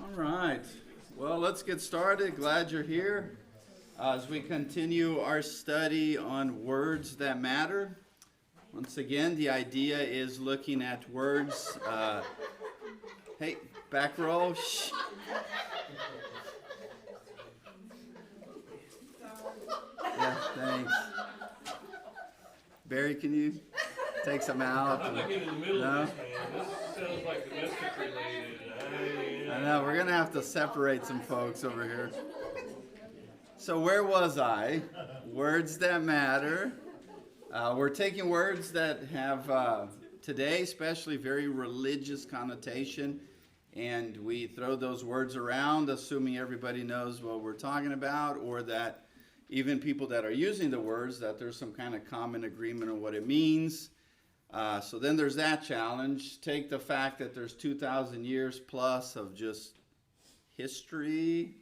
All right. Well, let's get started. Glad you're here. As we continue our study on words that matter. Once again, the idea is looking at words. Hey, back row. Shh. Yeah, thanks. Barry, can you take some out? I'm not getting in the middle of this, man. This sounds like domestic related. I know, we're going to have to separate some folks over here. So where was I? Words that matter. We're taking words that have, today especially, very religious connotation. And we throw those words around, assuming everybody knows what we're talking about, or that even people that are using the words, that there's some kind of common agreement on what it means. So then there's that challenge. Take the fact that there's 2,000 years plus of just history,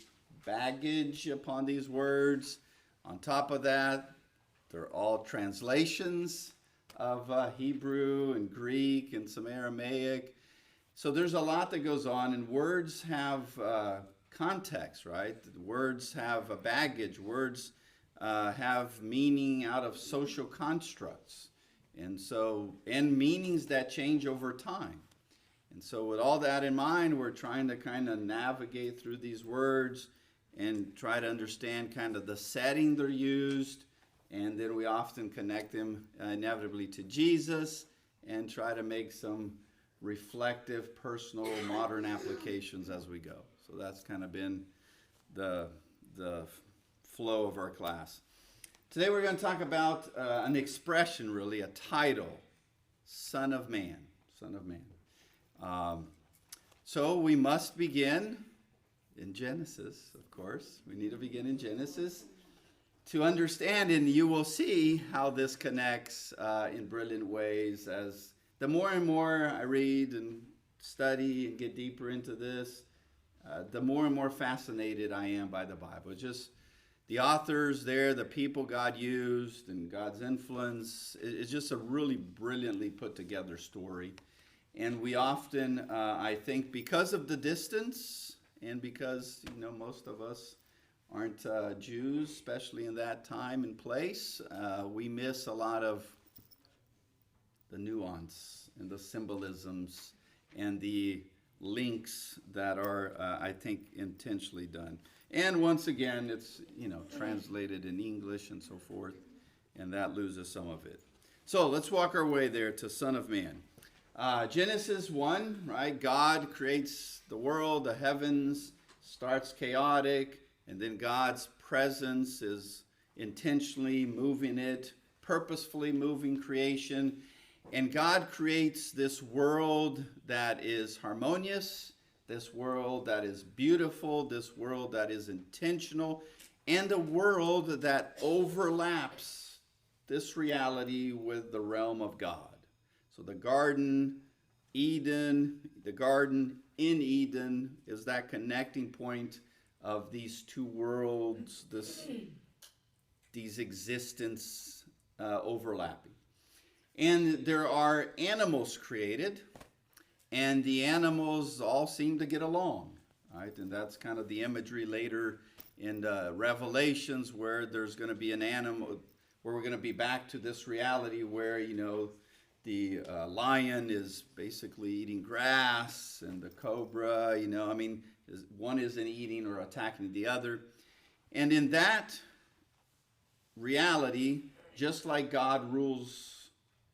baggage upon these words. On top of that, they're all translations of Hebrew and Greek and some Aramaic. So there's a lot that goes on, and words have context, right? Words have a baggage. Words have meaning out of social constructs. And meanings that change over time. And so with all that in mind, we're trying to kind of navigate through these words and try to understand kind of the setting they're used. And then we often connect them inevitably to Jesus and try to make some reflective, personal, modern applications as we go. So that's kind of been the flow of our class. Today we're going to talk about an expression, really, a title, Son of Man, Son of Man. So we must begin in Genesis, of course. We need to begin in Genesis to understand, and you will see how this connects in brilliant ways as the more and more I read and study and get deeper into this, the more and more fascinated I am by the Bible. Just the authors there, the people God used, and God's influence, it's just a really brilliantly put together story. And we often, I think, because of the distance, and because, most of us aren't Jews, especially in that time and place, we miss a lot of the nuance and the symbolisms and the links that are, I think, intentionally done. And once again, it's, translated in English and so forth, and that loses some of it. So let's walk our way there to Son of Man. Genesis 1, right? God creates the world, the heavens, starts chaotic, and then God's presence is intentionally moving it, purposefully moving creation. And God creates this world that is harmonious, this world that is beautiful, this world that is intentional, and a world that overlaps this reality with the realm of God. So the Garden in Eden is that connecting point of these two worlds, these existence overlapping. And there are animals created, and the animals all seem to get along, right? And that's kind of the imagery later in Revelations, where there's going to be an animal, where we're going to be back to this reality where, the lion is basically eating grass, and the cobra, one isn't eating or attacking the other. And in that reality, just like God rules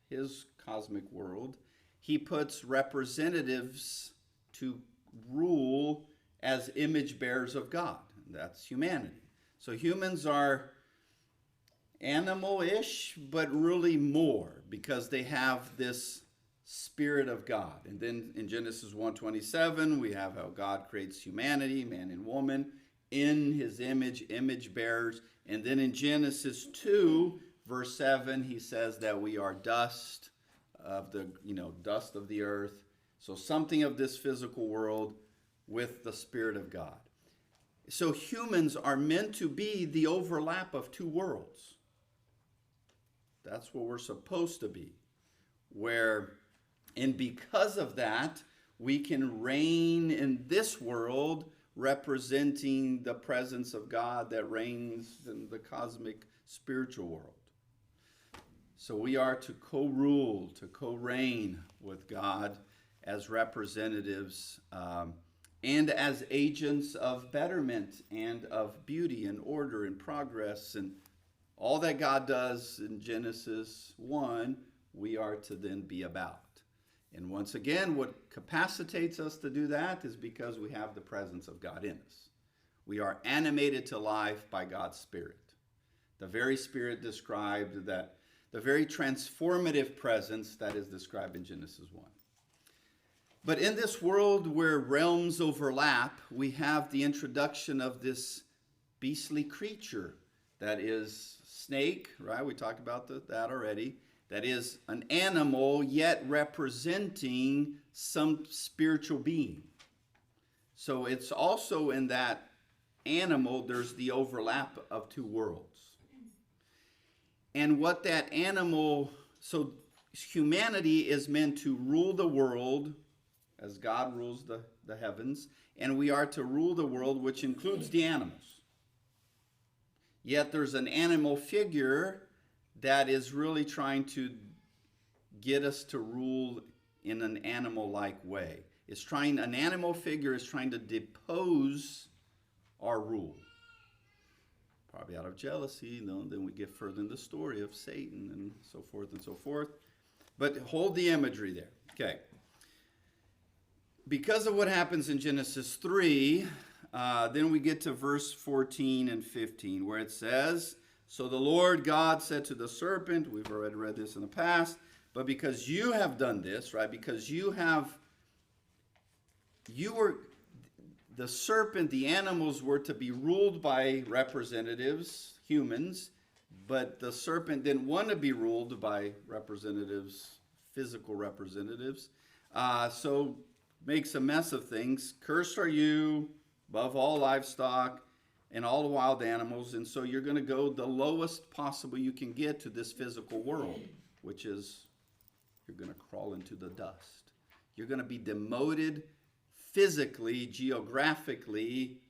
his cosmic world, he puts representatives to rule as image bearers of God. That's humanity. So humans are animal-ish, but really more, because they have this Spirit of God. And then in Genesis 1:27, we have how God creates humanity, man and woman, in his image bearers. And then in Genesis 2, verse 7, he says that we are dust of the earth. So something of this physical world with the Spirit of God. So humans are meant to be the overlap of two worlds. That's what we're supposed to be. And because of that, we can reign in this world representing the presence of God that reigns in the cosmic spiritual world. So we are to co-rule, to co-reign with God as representatives and as agents of betterment and of beauty and order and progress and all that God does in Genesis 1, we are to then be about. And once again, what capacitates us to do that is because we have the presence of God in us. We are animated to life by God's Spirit. The very Spirit described that, the very transformative presence that is described in Genesis 1. But in this world where realms overlap, we have the introduction of this beastly creature that is snake, right? We talked about that already. That is an animal yet representing some spiritual being. So it's also in that animal, there's the overlap of two worlds. And what that animal, so humanity is meant to rule the world as God rules the heavens, and we are to rule the world, which includes the animals. Yet there's an animal figure that is really trying to get us to rule in an animal-like way. An animal figure is trying to depose our rule. Probably out of jealousy, then we get further in the story of Satan and so forth and so forth. But hold the imagery there. Okay. Because of what happens in Genesis 3, then we get to verse 14 and 15, where it says, "So the Lord God said to the serpent," we've already read this in the past, "but because you have done this," right, because the serpent, the animals were to be ruled by representatives, humans, but the serpent didn't want to be ruled by representatives, physical representatives. So makes a mess of things. "Cursed are you above all livestock and all the wild animals." And so you're going to go the lowest possible you can get to this physical world, which is you're going to crawl into the dust. You're going to be demoted physically, geographically,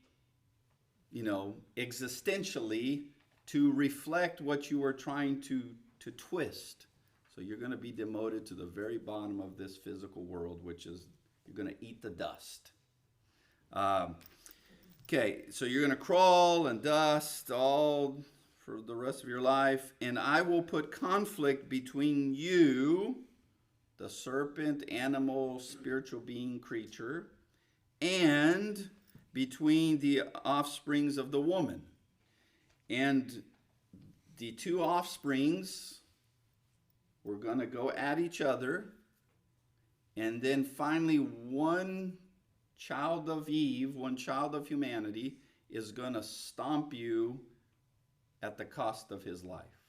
existentially, to reflect what you are trying to twist. So you're going to be demoted to the very bottom of this physical world, which is you're going to eat the dust. Okay, so you're going to crawl and dust all for the rest of your life, and I will put conflict between you, the serpent, animal, spiritual being, creature, and between the offsprings of the woman. And the two offsprings were going to go at each other, and then finally one child of Eve, one child of humanity, is going to stomp you at the cost of his life.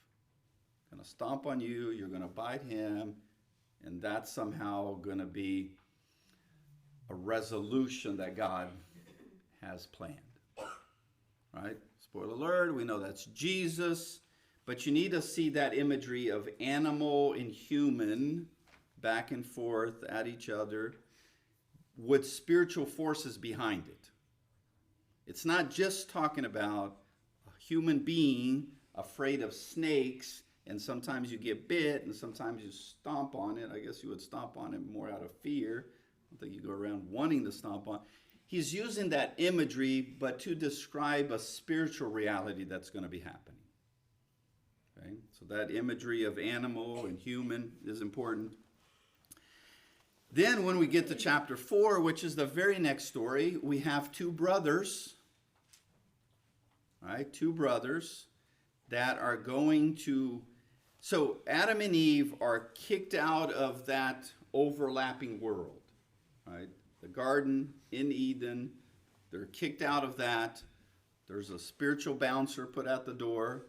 Going to stomp on you, you're going to bite him, and that's somehow going to be a resolution that God has planned. Right? Spoiler alert, we know that's Jesus, but you need to see that imagery of animal and human back and forth at each other with spiritual forces behind it. It's not just talking about a human being afraid of snakes, and sometimes you get bit and sometimes you stomp on it. I guess you would stomp on it more out of fear. I don't think you go around wanting to stomp on. He's using that imagery, but to describe a spiritual reality that's going to be happening. Okay? So that imagery of animal and human is important. Then when we get to chapter 4, which is the very next story, we have two brothers, right? Two brothers that are going to... So Adam and Eve are kicked out of that overlapping world, right? The garden in Eden, they're kicked out of that. There's a spiritual bouncer put at the door,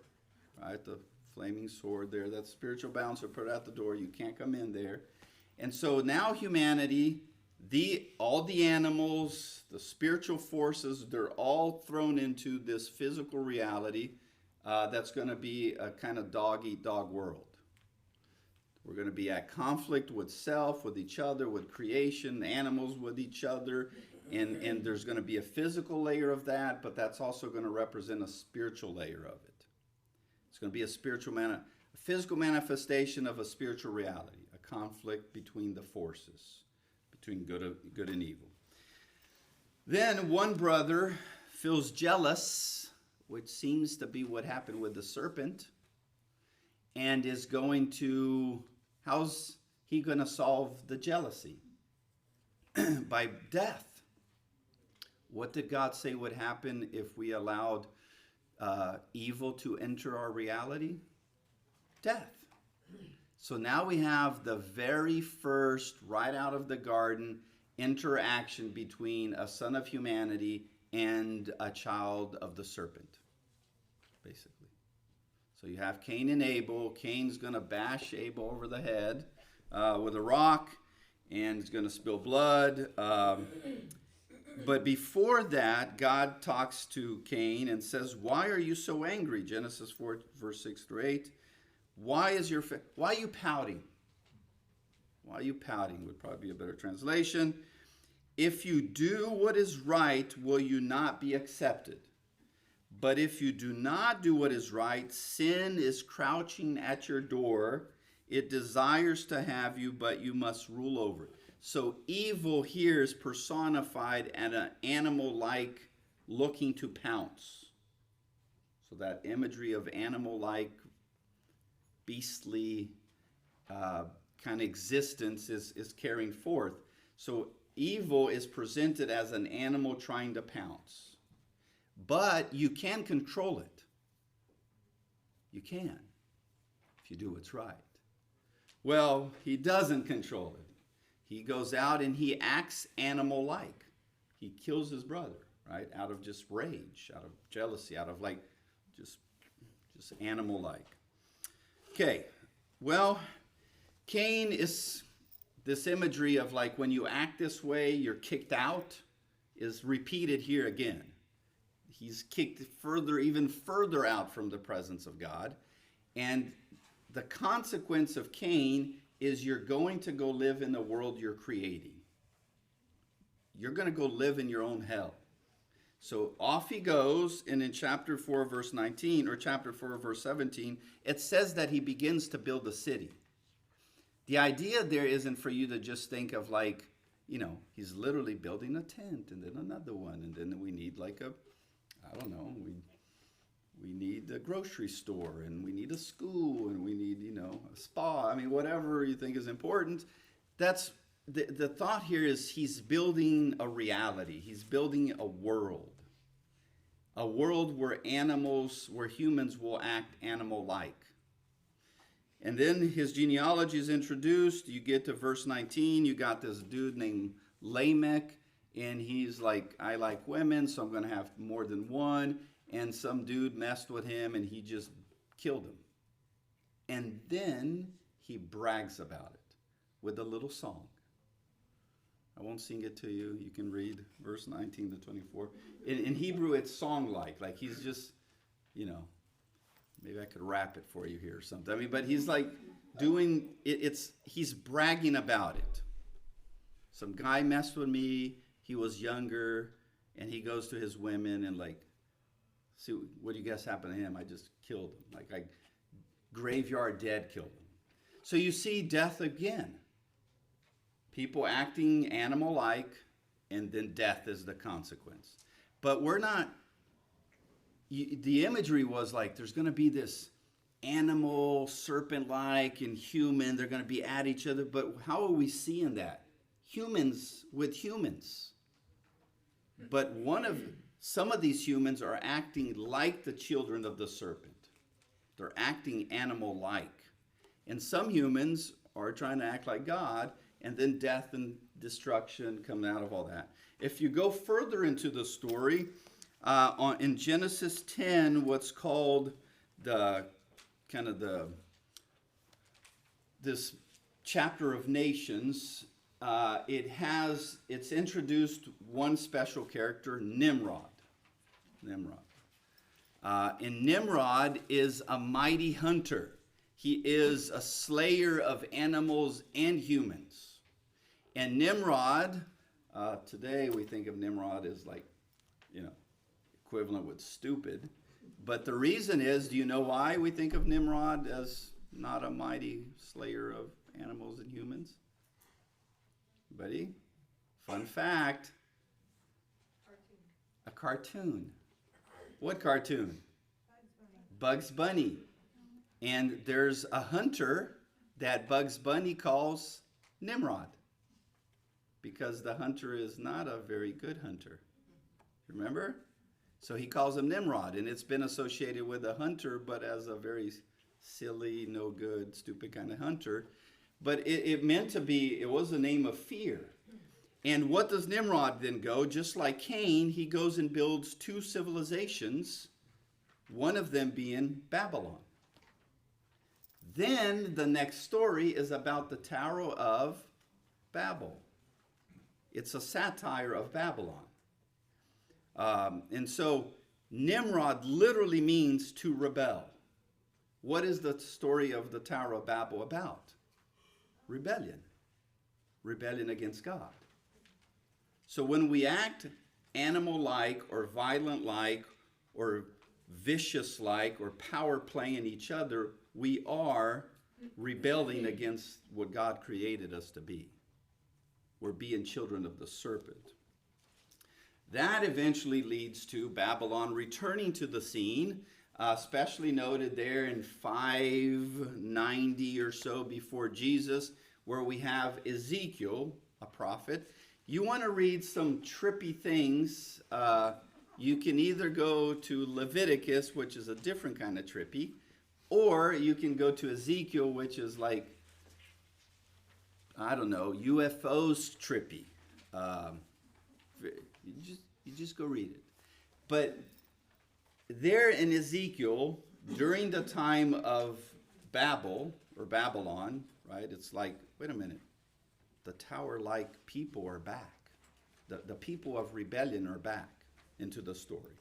right? The flaming sword there, that spiritual bouncer put at the door. You can't come in there. And so now humanity, all the animals, the spiritual forces, they're all thrown into this physical reality that's going to be a kind of dog-eat-dog world. We're going to be at conflict with self, with each other, with creation, animals with each other. And there's going to be a physical layer of that, but that's also going to represent a spiritual layer of it. It's going to be a physical manifestation of a spiritual reality, a conflict between the forces, between good and evil. Then one brother feels jealous, which seems to be what happened with the serpent, and is going to, how's he going to solve the jealousy? By death. What did God say would happen if we allowed evil to enter our reality? Death. So now we have the very first, right out of the garden, interaction between a son of humanity and a child of the serpent, basically. So you have Cain and Abel. Cain's going to bash Abel over the head with a rock, and he's going to spill blood. But before that, God talks to Cain and says, "Why are you so angry?" Genesis 4, verse 6 through 8. Why are you pouting? Why are you pouting would probably be a better translation. If you do what is right, will you not be accepted? But if you do not do what is right, sin is crouching at your door. It desires to have you, but you must rule over it. So evil here is personified as an animal-like looking to pounce. So that imagery of animal-like, beastly kind of existence is carrying forth. So evil is presented as an animal trying to pounce. But you can control it. You can, if you do what's right. Well, he doesn't control it. He goes out and he acts animal-like. He kills his brother, right? Out of just rage, out of jealousy, out of like just animal-like. Okay, well, Cain is this imagery of like when you act this way, you're kicked out, is repeated here again. He's kicked even further out from the presence of God. And the consequence of Cain is you're going to go live in the world you're creating. You're going to go live in your own hell. So off he goes, and in chapter 4, verse 19, or chapter 4, verse 17, it says that he begins to build a city. The idea there isn't for you to just think of like, he's literally building a tent, and then another one, and then we need like we need a grocery store, and we need a school, and we need, a spa. I mean, whatever you think is important. That's the thought here is he's building a reality. He's building a world where humans will act animal-like. And then his genealogy is introduced. You get to verse 19. You got this dude named Lamech, and he's like, I like women, so I'm going to have more than one. And some dude messed with him, and he just killed him. And then he brags about it with a little song. I won't sing it to you. You can read verse 19 to 24. In Hebrew, it's song-like. Like he's just, maybe I could rap it for you here or something. I mean, but he's like doing it. He's bragging about it. Some guy messed with me. He was younger, and he goes to his women and like, see, what do you guess happened to him? I just killed him. Like I graveyard dead killed him. So you see death again. People acting animal-like, and then death is the consequence. But we're not, the imagery was like there's going to be this animal, serpent-like, and human. They're going to be at each other. But how are we seeing that? Humans with humans. But some of these humans are acting like the children of the serpent. They're acting animal-like. And some humans are trying to act like God, and then death and destruction come out of all that. If you go further into the story, in Genesis 10, what's called this chapter of nations, it's introduced one special character, Nimrod. And Nimrod is a mighty hunter. He is a slayer of animals and humans. And Nimrod, today we think of Nimrod as like, equivalent with stupid. But the reason is, do you know why we think of Nimrod as not a mighty slayer of animals and humans? Anybody? Fun fact. A cartoon. What cartoon? Bugs Bunny. And there's a hunter that Bugs Bunny calls Nimrod, because the hunter is not a very good hunter. Remember? So he calls him Nimrod, and it's been associated with a hunter, but as a very silly, no good, stupid kind of hunter. But it meant to be, it was a name of fear. And what does Nimrod then go? Just like Cain, he goes and builds two civilizations, one of them being Babylon. Then the next story is about the Tower of Babel. It's a satire of Babylon. And so Nimrod literally means to rebel. What is the story of the Tower of Babel about? Rebellion. Rebellion against God. So when we act animal-like or violent-like or vicious-like or power playing each other, we are rebelling against what God created us to be. We're being children of the serpent. That eventually leads to Babylon returning to the scene, especially noted there in 590 or so before Jesus, where we have Ezekiel, a prophet. You want to read some trippy things, you can either go to Leviticus, which is a different kind of trippy, or you can go to Ezekiel, which is like, I don't know, UFOs trippy. You just go read it. But there in Ezekiel, during the time of Babel, or Babylon, right, it's like, wait a minute, the tower-like people are back. The people of rebellion are back into the story.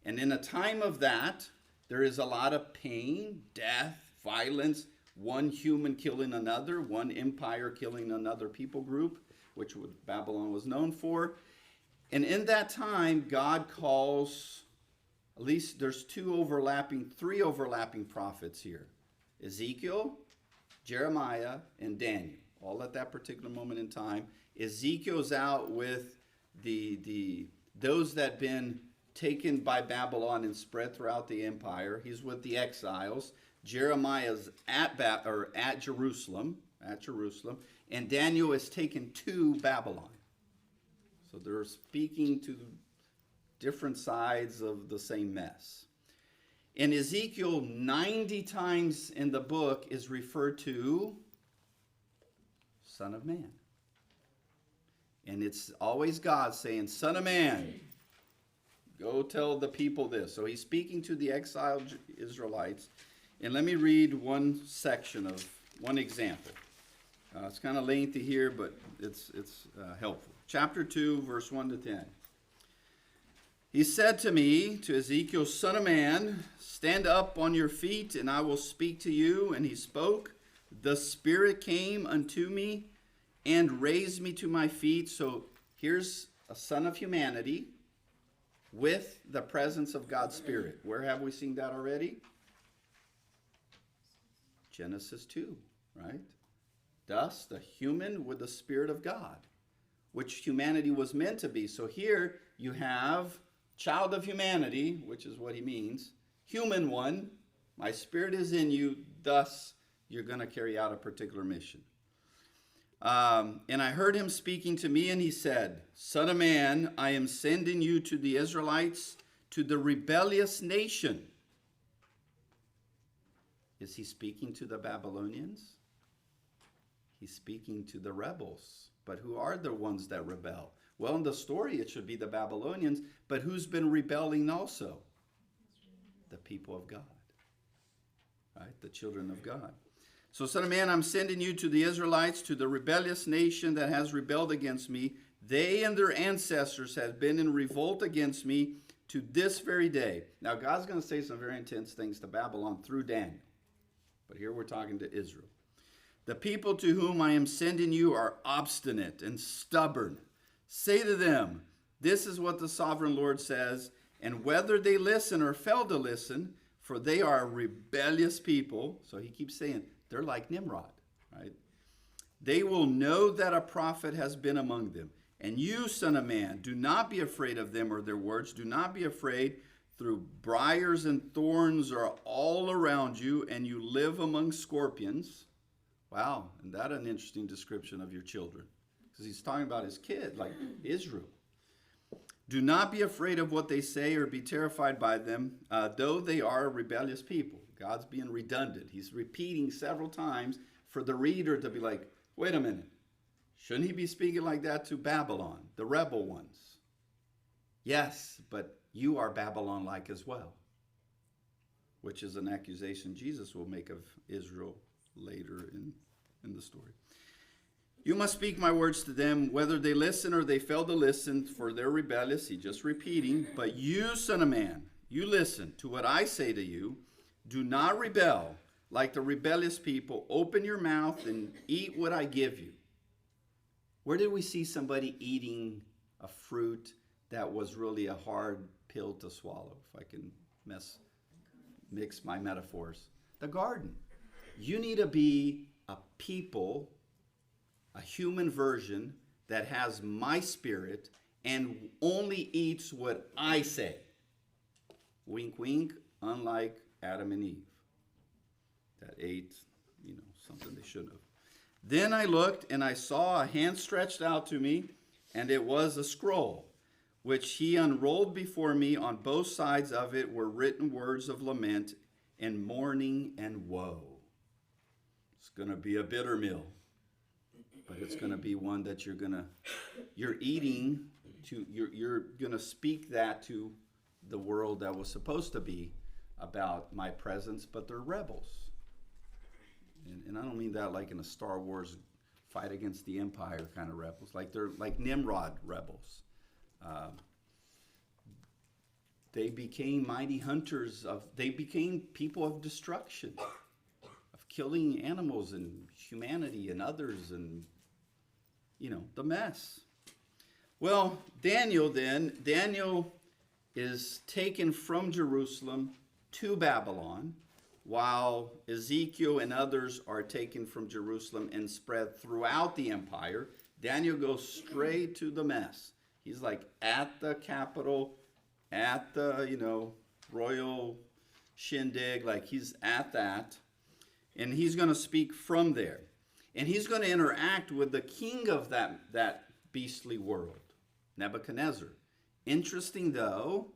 And in a time of that, there is a lot of pain, death, violence, one human killing another, one empire killing another people group, which Babylon was known for. And in that time, God calls, at least there's three overlapping prophets here. Ezekiel, Jeremiah, and Daniel, all at that particular moment in time. Ezekiel's out with those that had been taken by Babylon and spread throughout the empire. He's with the exiles. Jeremiah's at Jerusalem, and Daniel is taken to Babylon. So they're speaking to different sides of the same mess. In Ezekiel, 90 times in the book is referred to Son of Man. And it's always God saying, Son of Man, go tell the people this. So he's speaking to the exiled Israelites. And let me read one example. It's kind of lengthy here, but it's helpful. Chapter 2, verse 1 to 10. He said to me, to Ezekiel, Son of man, stand up on your feet, and I will speak to you. And he spoke. The Spirit came unto me and raised me to my feet. So here's a son of humanity with the presence of God's Spirit. Where have we seen that already? Genesis 2, right? Thus, the human with the Spirit of God, which humanity was meant to be. So here you have child of humanity, which is what he means, human one, my Spirit is in you, thus you're going to carry out a particular mission. And I heard him speaking to me, and he said, Son of man, I am sending you to the Israelites, to the rebellious nation. Is he speaking to the Babylonians? He's speaking to the rebels. But who are the ones that rebel? Well, in the story, it should be the Babylonians, but who's been rebelling also? The people of God, right? The children of God. So, Son of man, I'm sending you to the Israelites, to the rebellious nation that has rebelled against me. They and their ancestors have been in revolt against me to this very day. Now, God's going to say some very intense things to Babylon through Daniel. But here we're talking to Israel. The people to whom I am sending you are obstinate and stubborn. Say to them, this is what the sovereign Lord says, and whether they listen or fail to listen, for they are a rebellious people. So he keeps saying, they're like Nimrod, right? They will know that a prophet has been among them. And you, son of man, do not be afraid of them or their words. Do not be afraid. Through briars and thorns are all around you, and you live among scorpions. Wow, and that an interesting description of your children. Because he's talking about his kid, like Israel. Do not be afraid of what they say or be terrified by them, though they are a rebellious people. God's being redundant. He's repeating several times for the reader to be like, wait a minute. Shouldn't he be speaking like that to Babylon, the rebel ones? Yes, but you are Babylon-like as well, which is an accusation Jesus will make of Israel later in the story. You must speak my words to them, whether they listen or they fail to listen, for they're rebellious. He's just repeating. But you, son of man, you listen to what I say to you. Do not rebel like the rebellious people. Open your mouth and eat what I give you. Where did we see somebody eating a fruit that was really a hard pill to swallow, if I can mix my metaphors? The garden. You need to be a people, a human version that has my spirit and only eats what I say. Wink, wink, unlike Adam and Eve that ate, something they shouldn't have. Then I looked, and I saw a hand stretched out to me, and it was a scroll, which he unrolled before me. On both sides of it were written words of lament and mourning and woe. It's going to be a bitter meal, but it's going to be one that you're eating to, you're going to speak that to the world that was supposed to be about my presence, but they're rebels. And I don't mean that like in a Star Wars fight against the Empire kind of rebels. Like they're like Nimrod rebels. They became mighty hunters they became people of destruction, of killing animals and humanity and others and, the mess. Well, Daniel is taken from Jerusalem to Babylon, while Ezekiel and others are taken from Jerusalem and spread throughout the empire. Daniel goes straight to the mess. He's like at the capital, at the, royal shindig, like he's at that. And he's going to speak from there. And he's going to interact with the king of that beastly world, Nebuchadnezzar. Interesting, though,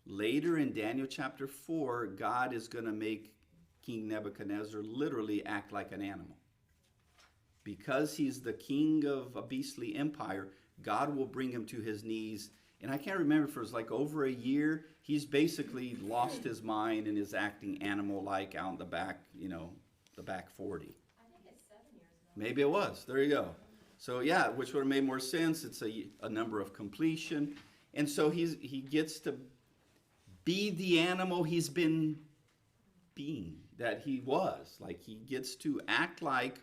later in Daniel chapter 4, God is going to make King Nebuchadnezzar literally act like an animal. Because he's the king of a beastly empire, God will bring him to his knees. And I can't remember if it was like over a year, he's basically lost his mind and is acting animal-like out in the back, the back 40. I think it's 7 years ago. Maybe it was. There you go. So yeah, which would have made more sense. It's a number of completion. And so he gets to be the animal he's been being, that he was. Like he gets to act like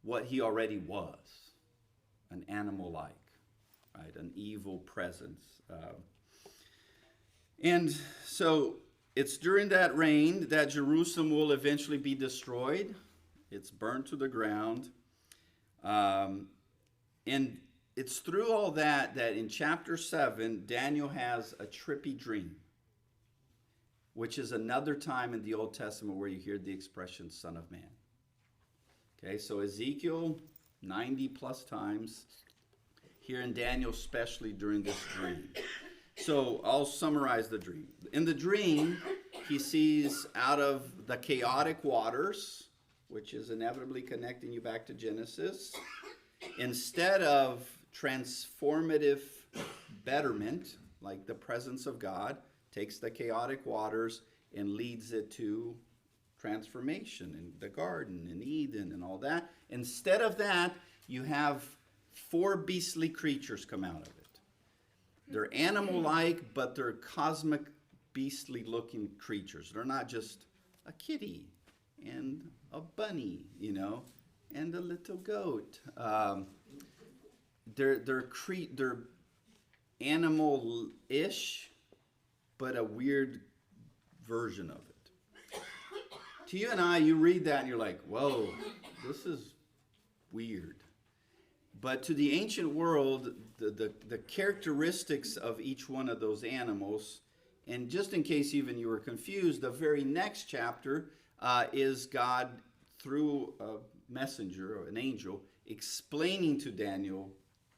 what he already was, an animal-like, right? An evil presence. And so it's during that reign that Jerusalem will eventually be destroyed. It's burned to the ground. And it's through all that in chapter 7, Daniel has a trippy dream, which is another time in the Old Testament where you hear the expression Son of Man. Okay, so Ezekiel 90 plus times, here in Daniel especially during this dream. So I'll summarize the dream. In the dream, he sees out of the chaotic waters, which is inevitably connecting you back to Genesis, instead of transformative betterment, like the presence of God, takes the chaotic waters and leads it to transformation in the garden in Eden and all that. Instead of that, you have 4 beastly creatures come out of it. They're animal-like, but they're cosmic, beastly-looking creatures. They're not just a kitty. and a bunny, and a little goat. They're animal-ish, but a weird version of it. To you and I, you read that and you're like, whoa, this is weird. But to the ancient world, the characteristics of each one of those animals, and just in case even you were confused, the very next chapter is God, through a messenger, or an angel, explaining to Daniel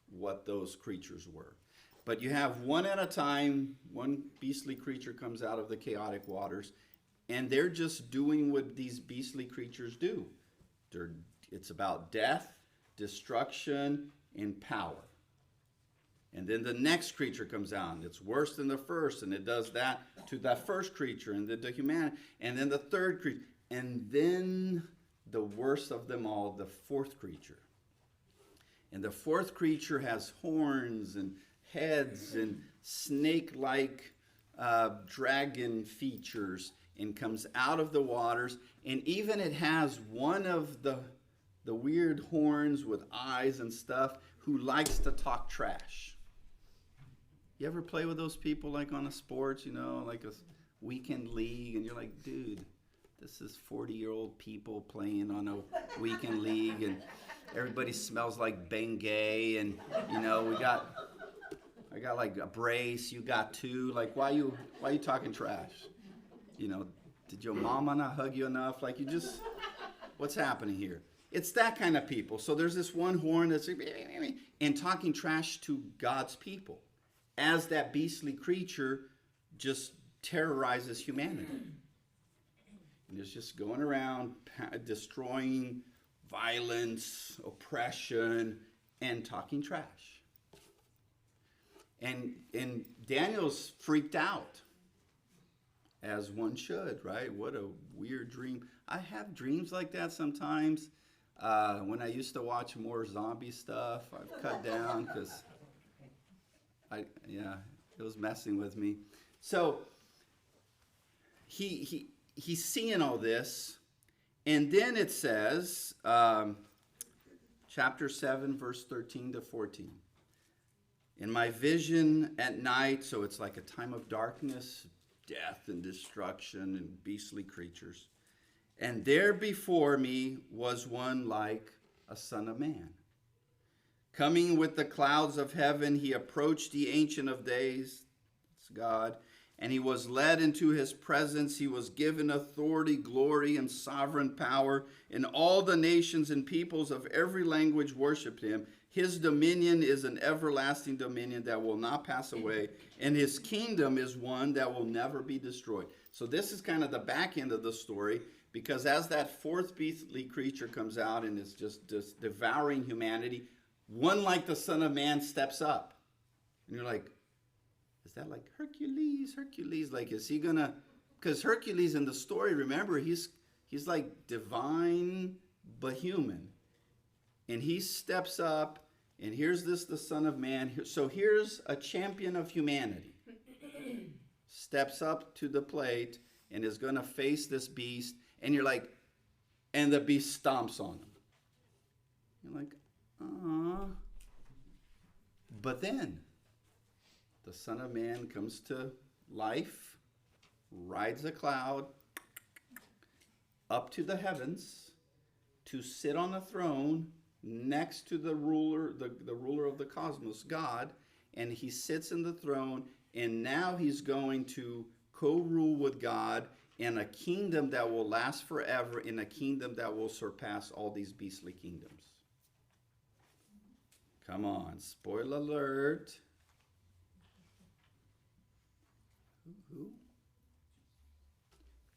what those creatures were. But you have one at a time, one beastly creature comes out of the chaotic waters, and they're just doing what these beastly creatures do. It's about death, destruction, and power. And then the next creature comes out, and it's worse than the first, and it does that to that first creature, and then to humanity, and then the third creature, and then the worst of them all, the fourth creature. And the fourth creature has horns and heads and snake-like dragon features, and comes out of the waters, and even it has one of the weird horns with eyes and stuff who likes to talk trash. You ever play with those people like on a sports, like a weekend league, and you're like, dude, this is 40-year-old people playing on a weekend league, and everybody smells like Bengay, and I got like a brace, you got two. Like, why you talking trash? Did your mama not hug you enough? Like, what's happening here? It's that kind of people. So there's this one horn that's and talking trash to God's people as that beastly creature just terrorizes humanity. And it's just going around destroying violence, oppression, and talking trash. And Daniel's freaked out, as one should, right? What a weird dream. I have dreams like that sometimes. When I used to watch more zombie stuff, I've cut down because it was messing with me. So he's seeing all this, and then it says, chapter 7, verse 13 to 14. In my vision at night, so it's like a time of darkness, death and destruction and beastly creatures. And there before me was one like a son of man. Coming with the clouds of heaven, he approached the Ancient of Days, it's God, and he was led into his presence. He was given authority, glory, and sovereign power, and all the nations and peoples of every language worshiped him. His dominion is an everlasting dominion that will not pass away, and his kingdom is one that will never be destroyed. So this is kind of the back end of the story, because as that fourth beastly creature comes out and is just devouring humanity, one like the Son of Man steps up. And you're like, is that like Hercules? Like, is he gonna, because Hercules in the story, remember, he's like divine but human. And he steps up, and here's the Son of Man. So here's a champion of humanity. Steps up to the plate and is going to face this beast. And you're like, and the beast stomps on him. You're like, ah. But then the Son of Man comes to life, rides a cloud up to the heavens to sit on a throne next to the ruler, the ruler of the cosmos, God, and he sits in the throne, and now he's going to co-rule with God in a kingdom that will last forever, in a kingdom that will surpass all these beastly kingdoms. Come on, spoiler alert. Who?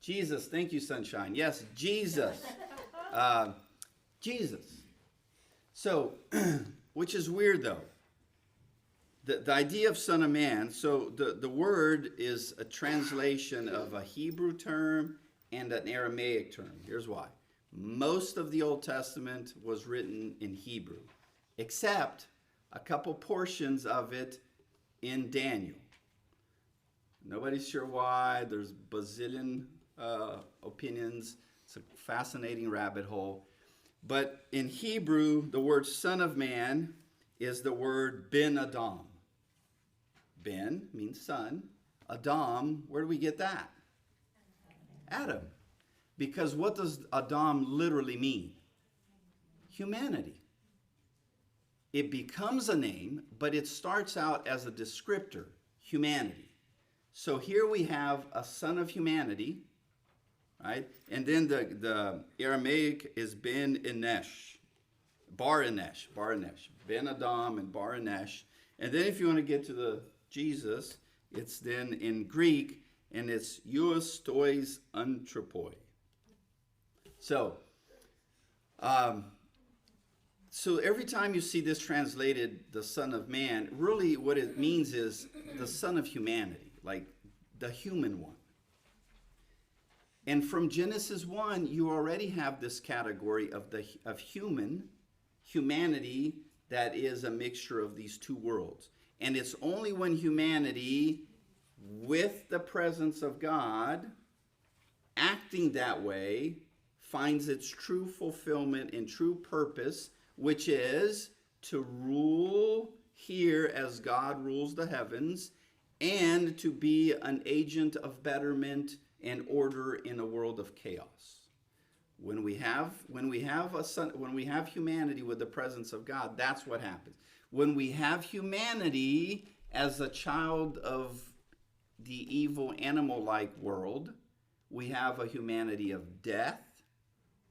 Jesus, thank you, sunshine. Yes, Jesus. Jesus. So, which is weird though. The idea of Son of Man, so the word is a translation of a Hebrew term and an Aramaic term. Here's why. Most of the Old Testament was written in Hebrew, except a couple portions of it in Daniel. Nobody's sure why. There's bazillion opinions. It's a fascinating rabbit hole. But in Hebrew, the word son of man is the word ben Adam. Ben means son. Adam, where do we get that? Adam. Because what does Adam literally mean? Humanity. It becomes a name, but it starts out as a descriptor, humanity. So here we have a son of humanity, right? And then the Aramaic is Ben Inesh, Bar Inesh, Ben Adam and Bar Inesh. And then if you want to get to the Jesus, it's then in Greek, and it's Ios Tois Anthropoi. So every time you see this translated, the Son of Man, really what it means is the Son of Humanity, like the human one. And from Genesis 1, you already have this category of humanity that is a mixture of these two worlds. And it's only when humanity, with the presence of God, acting that way, finds its true fulfillment and true purpose, which is to rule here as God rules the heavens, and to be an agent of betterment and order in a world of chaos. When we have humanity with the presence of God, that's what happens. When we have humanity as a child of the evil animal-like world, we have a humanity of death,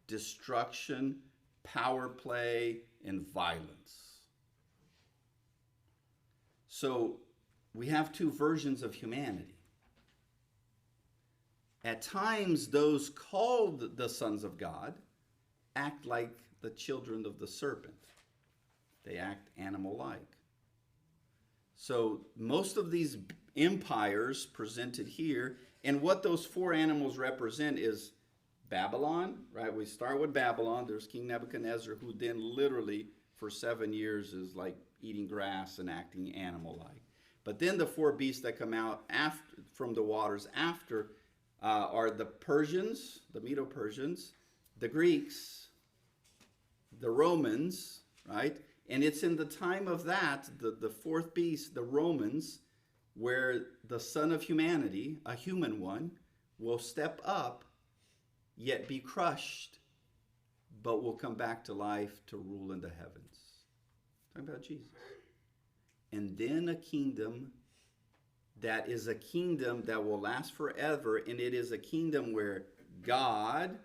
destruction, power play, and violence. So we have two versions of humanity. At times, those called the sons of God act like the children of the serpent. They act animal-like. So most of these empires presented here, and what those four animals represent is Babylon, right? We start with Babylon. There's King Nebuchadnezzar, who then literally for 7 years is like eating grass and acting animal-like. But then the four beasts that come out after, from the waters after, are the Persians, the Medo-Persians, the Greeks, the Romans, right? And it's in the time of that, the fourth beast, the Romans, where the Son of Humanity, a human one, will step up, yet be crushed, but will come back to life to rule in the heavens. Talking about Jesus. And then a kingdom that is a kingdom that will last forever, and it is a kingdom where God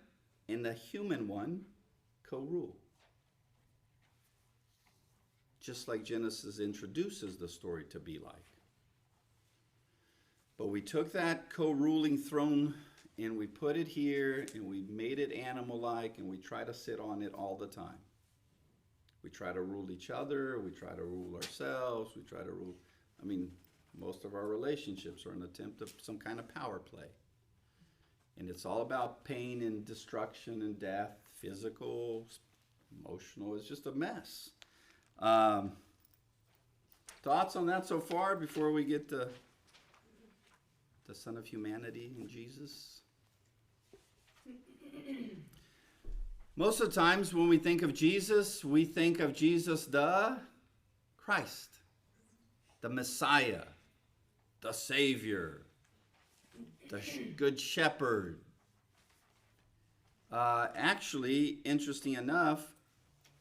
and the human one co-rule. Just like Genesis introduces the story to be like. But we took that co-ruling throne and we put it here and we made it animal-like, and we try to sit on it all the time. We try to rule each other, we try to rule ourselves, we try to rule, most of our relationships are an attempt of some kind of power play. And it's all about pain and destruction and death, physical, emotional. It's just a mess. Thoughts on that so far before we get to the Son of Humanity in Jesus? Most of the times when we think of Jesus the Christ, the Messiah, the Savior, the Good Shepherd. Actually, interesting enough,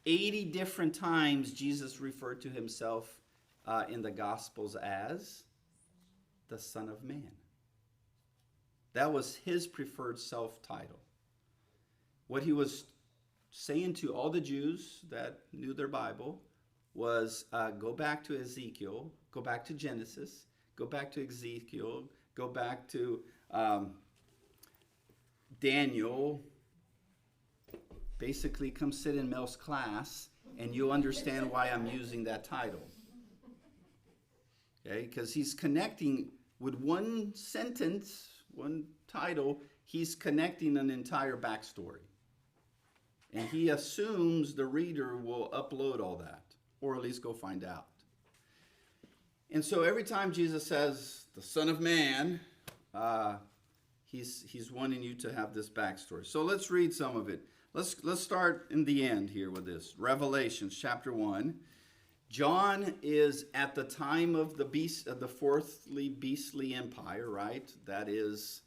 80 different times Jesus referred to himself in the Gospels as the Son of Man. That was his preferred self-title. What he was saying to all the Jews that knew their Bible was go back to Ezekiel, go back to Genesis, go back to Ezekiel, go back to Daniel. Basically, come sit in Mel's class, and you'll understand why I'm using that title. Okay, because he's connecting with one sentence, one title, he's connecting an entire backstory. And he assumes the reader will upload all that, or at least go find out. And so every time Jesus says, the Son of Man, he's wanting you to have this backstory. So let's read some of it. Let's start in the end here with this. Revelations chapter 1. John is at the time of the fourthly beastly empire, right? That is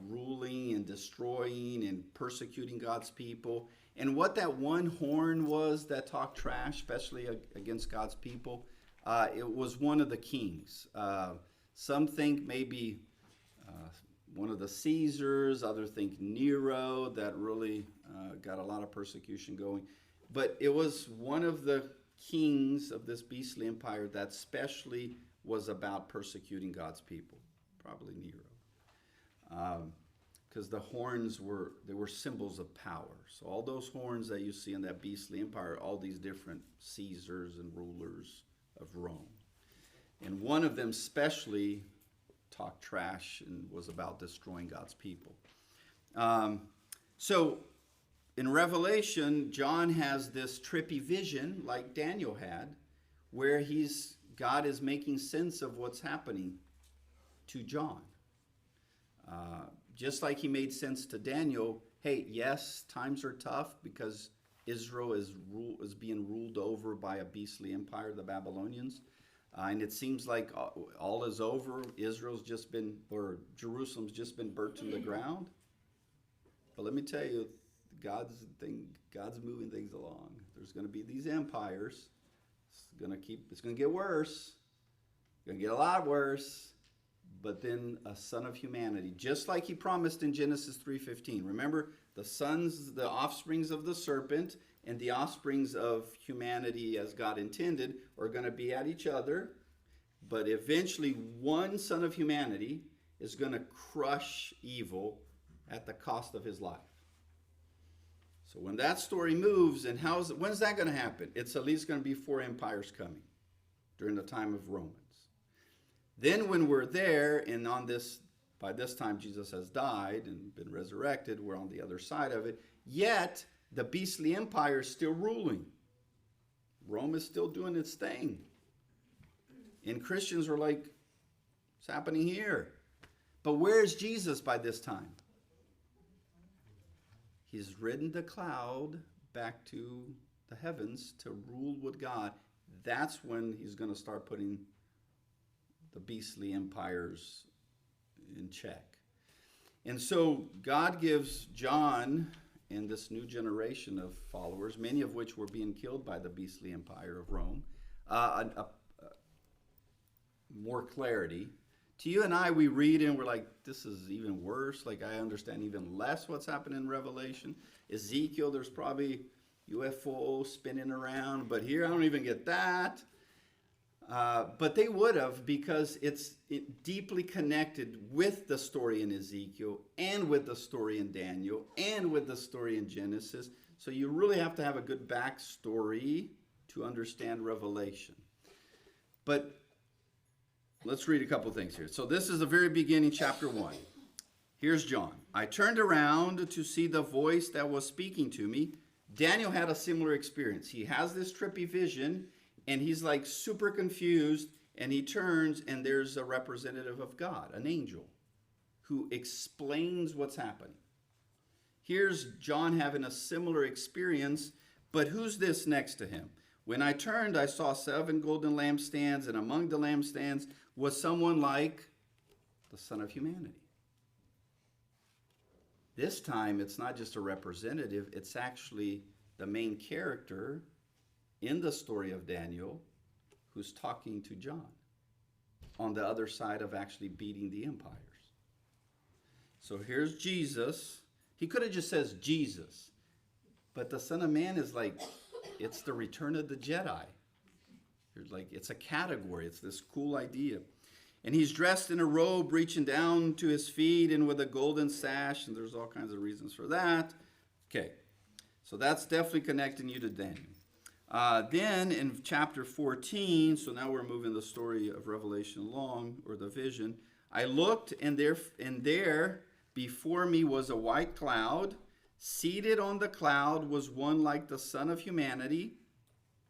ruling and destroying and persecuting God's people. And what that one horn was that talked trash, especially against God's people, it was one of the kings. Some think maybe one of the Caesars, others think Nero, that really got a lot of persecution going. But it was one of the kings of this beastly empire that specially was about persecuting God's people, probably Nero. Because the horns were symbols of power. So all those horns that you see in that beastly empire, all these different Caesars and rulers of Rome. And one of them specially talked trash and was about destroying God's people. So in Revelation, John has this trippy vision like Daniel had, where God is making sense of what's happening to John. Just like he made sense to Daniel, hey, yes, times are tough because Israel is being ruled over by a beastly empire, the Babylonians. And it seems like all is over. Jerusalem's just been burnt to the ground. But let me tell you, God's moving things along. There's going to be these empires. It's going to get worse. It's going to get a lot worse. But then a son of humanity, just like he promised in Genesis 3:15. Remember, the offsprings of the serpent and the offsprings of humanity as God intended are going to be at each other. But eventually one son of humanity is going to crush evil at the cost of his life. So when that story moves, and when's that going to happen? It's at least going to be 4 empires coming during the time of Romans. Then when we're there, and by this time Jesus has died and been resurrected, we're on the other side of it, yet the beastly empire is still ruling. Rome is still doing its thing. And Christians are like, it's happening here. But where's Jesus by this time? He's ridden the cloud back to the heavens to rule with God. That's when he's going to start putting the beastly empires in check. And so God gives John and this new generation of followers, many of which were being killed by the beastly empire of Rome, more clarity. To you and I, we read and we're like, this is even worse. Like, I understand even less what's happening in Revelation. Ezekiel, there's probably UFOs spinning around, but here I don't even get that. But they would have, because it's deeply connected with the story in Ezekiel and with the story in Daniel and with the story in Genesis. So you really have to have a good backstory to understand Revelation. But let's read a couple things here. So this is the very beginning, chapter 1. Here's John. I turned around to see the voice that was speaking to me. Daniel had a similar experience. He has this trippy vision, and he's like super confused, and he turns, and there's a representative of God, an angel, who explains what's happening. Here's John having a similar experience, but who's this next to him? When I turned, I saw 7 golden lampstands, and among the lampstands was someone like the Son of Humanity. This time, it's not just a representative, it's actually the main character in the story of Daniel who's talking to John on the other side of actually beating the empires. So here's Jesus. He could have just said Jesus, but the Son of Man is like, it's the return of the Jedi. It's a category. It's this cool idea. And he's dressed in a robe reaching down to his feet and with a golden sash, and there's all kinds of reasons for that. Okay, so that's definitely connecting you to Daniel. Then in chapter 14, so now we're moving the story of Revelation along, or the vision. I looked, and there before me was a white cloud. Seated on the cloud was one like the Son of Humanity.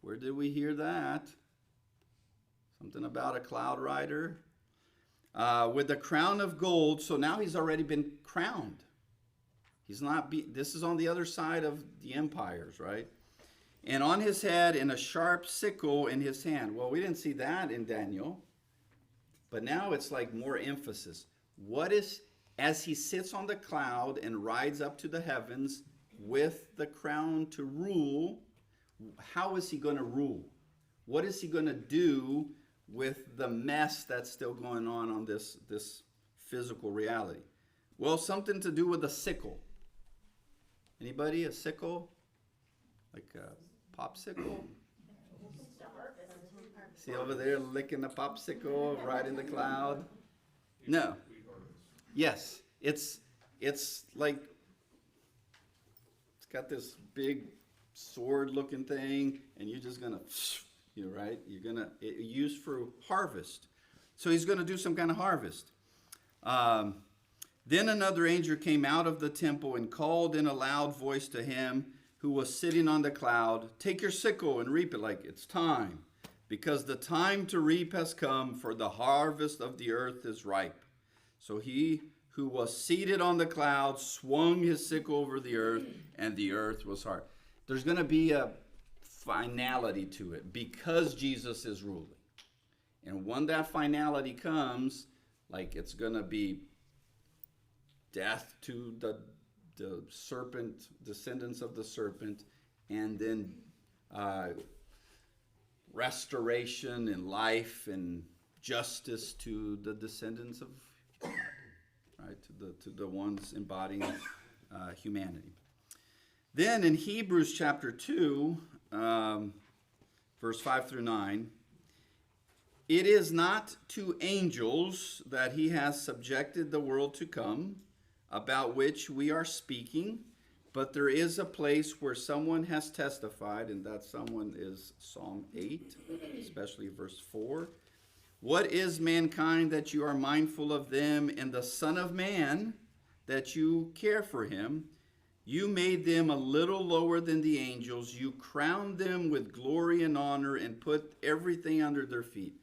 Where did we hear that? Something about a cloud rider. with a crown of gold. So now he's already been crowned. He's not, this is on the other side of the empires, right? And on his head, and a sharp sickle in his hand. Well, we didn't see that in Daniel. But now it's like more emphasis. What is, as he sits on the cloud and rides up to the heavens with the crown to rule, how is he going to rule? What is he going to do with the mess that's still going on this physical reality? Well, something to do with a sickle. Anybody, a sickle? Like a popsicle? See over there licking a popsicle right in the cloud? No. Yes, it's like, it's got this big sword-looking thing, and you're just gonna, right? You're gonna use for harvest. So he's gonna do some kind of harvest. Then another angel came out of the temple and called in a loud voice to him who was sitting on the cloud, "Take your sickle and reap it," like it's time, because the time to reap has come, for the harvest of the earth is ripe. So he who was seated on the cloud swung his sickle over the earth, and the earth was hard. There's going to be a finality to it because Jesus is ruling. And when that finality comes, like it's going to be death to the serpent, descendants of the serpent, and then restoration and life and justice to the descendants of God, right? To the ones embodying humanity. Then in Hebrews chapter 2, verse 5 through 9, it is not to angels that he has subjected the world to come, about which we are speaking, but there is a place where someone has testified, and that someone is Psalm 8, especially verse 4. What is mankind that you are mindful of them, and the Son of Man that you care for him? You made them a little lower than the angels. You crowned them with glory and honor and put everything under their feet.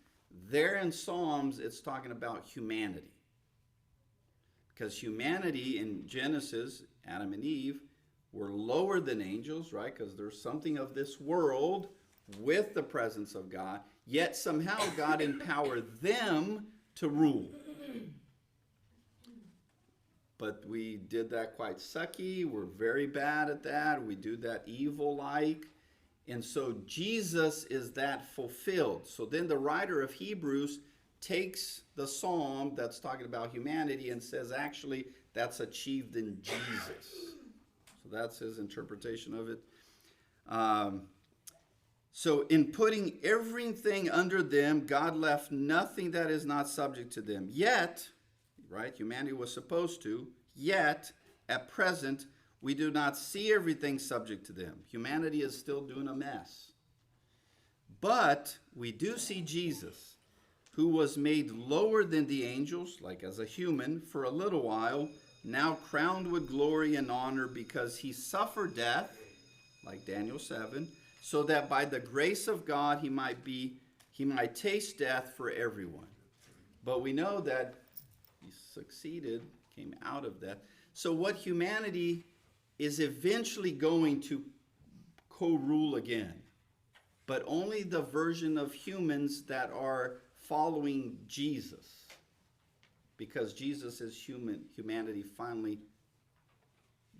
There in Psalms, it's talking about humanity. Because humanity in Genesis, Adam and Eve, were lower than angels, right? Because there's something of this world with the presence of God. Yet somehow God empowered them to rule. But we did that quite sucky. We're very bad at that. We do that evil-like. And so Jesus is that fulfilled. So then the writer of Hebrews takes the psalm that's talking about humanity and says, actually, that's achieved in Jesus. So that's his interpretation of it. So in putting everything under them, God left nothing that is not subject to them. Yet, right, humanity was supposed to, yet, at present, we do not see everything subject to them. Humanity is still doing a mess. But we do see Jesus, who was made lower than the angels, like as a human, for a little while, now crowned with glory and honor because he suffered death, like Daniel 7, so that by the grace of God he might taste death for everyone. But we know that he succeeded, came out of that. So what humanity is eventually going to co-rule again, but only the version of humans that are following Jesus, because Jesus is humanity finally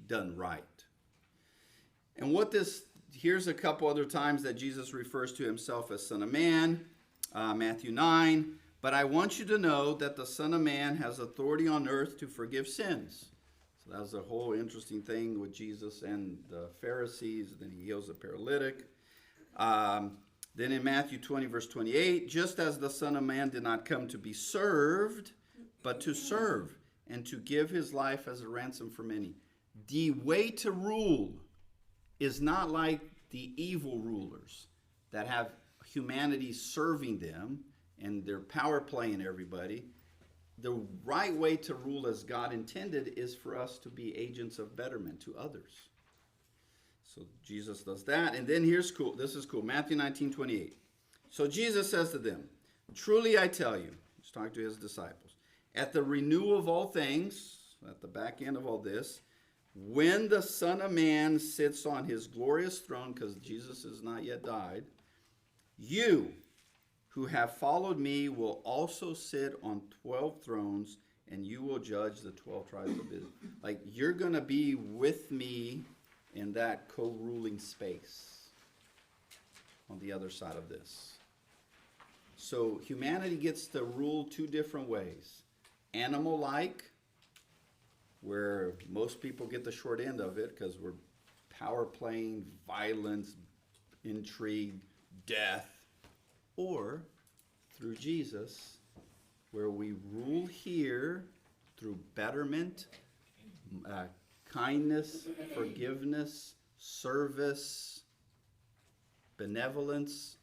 done right. And here's a couple other times that Jesus refers to himself as Son of Man. Matthew 9, but I want you to know that the Son of Man has authority on earth to forgive sins. So that was a whole interesting thing with Jesus and the Pharisees. Then he heals a paralytic. Then in Matthew 20, verse 28, just as the Son of Man did not come to be served, but to serve and to give his life as a ransom for many. The way to rule is not like the evil rulers that have humanity serving them and they're power playing everybody. The right way to rule as God intended is for us to be agents of betterment to others. So Jesus does that. And then here's cool. This is cool. Matthew 19:28. So Jesus says to them, truly I tell you, he's talking to his disciples, At the renewal of all things, at the back end of all this, when the Son of Man sits on his glorious throne, because Jesus has not yet died, you who have followed me will also sit on 12 thrones, and you will judge the 12 tribes of Israel. Like, you're going to be with me in that co-ruling space on the other side of this. So humanity gets to rule two different ways. Animal-like, where most people get the short end of it because we're power playing, violence, intrigue, death. Or through Jesus, where we rule here through betterment, kindness, forgiveness, service, benevolence,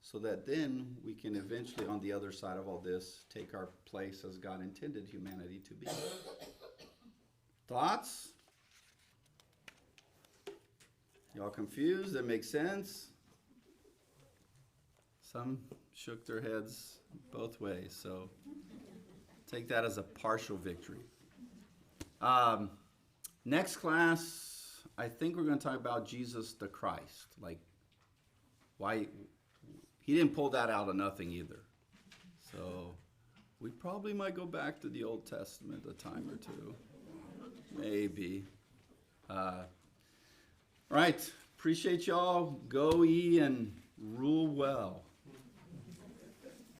so that then we can eventually, on the other side of all this, take our place as God intended humanity to be. Thoughts? Y'all confused? That makes sense? Some shook their heads both ways, so take that as a partial victory. Next class, I think we're going to talk about Jesus the Christ. Like, why he didn't pull that out of nothing either. So we probably might go back to the Old Testament a time or two. Maybe. Right. Appreciate y'all. Go ye and rule well.